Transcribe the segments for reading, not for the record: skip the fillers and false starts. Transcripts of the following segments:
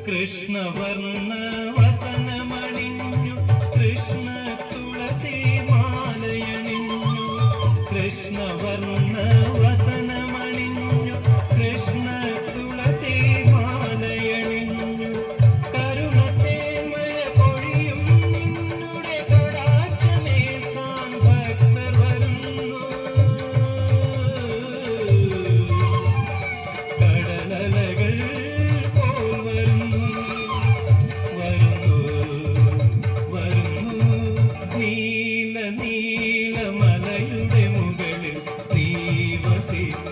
കൃഷ്ണവർണ്ണ വസനമണിഞ്ഞു കൃഷ്ണ തുളസി മാലയണിഞ്ഞു കൃഷ്ണവർണ്ണ വസനമണിഞ്ഞു കൃഷ്ണ തുളസി മാലയണിഞ്ഞു കരുണത്തേന്മഴ പൊഴിയും നിന്നുടെ കടാക്ഷമേൽക്കാൻ ഭക്തർ വരുന്നു കടലലകൾ നീലമലയുടെ മുകളിൽ നീ വസിക്കുന്നയ്യപ്പ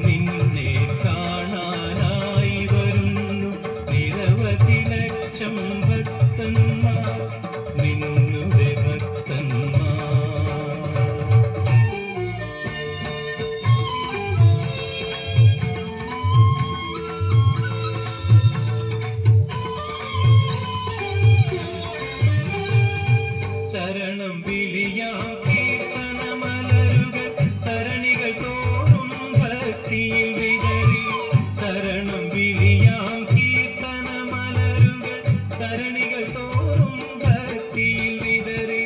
നിന്നെ കാണാനായി വരുന്നു നിരവധി ലക്ഷം ഭക്തന്മാർ നിന്നുടെ ഭക്തന്മാർ ശരണം വിളിയാം കീർത്തനമലരുകൾ സരണികൾ തോറും ഭക്തിയിൽ വിതറി ശരണം വിളിയാം കീർത്തനമലരുകൾ സരണികൾ തോറും ഭക്തിയിൽ വിതറി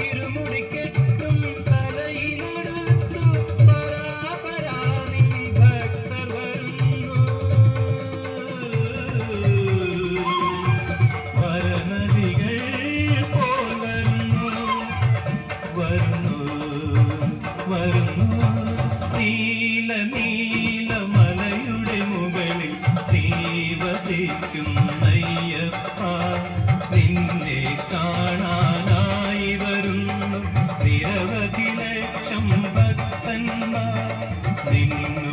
ഇരുമുടിക്കെട്ടും തലയിലെടുത്തു പരാപരാനിൻ ഭക്തർ വരുന്നു വരനദികൾ നീലമലയുടെ മുകളിൽ നീ വസിക്കുന്നയ്യപ്പ നിന്നെ കാണാനായി വരുന്നു നിരവധി ലക്ഷം ഭക്തന്മാർ നിന്നു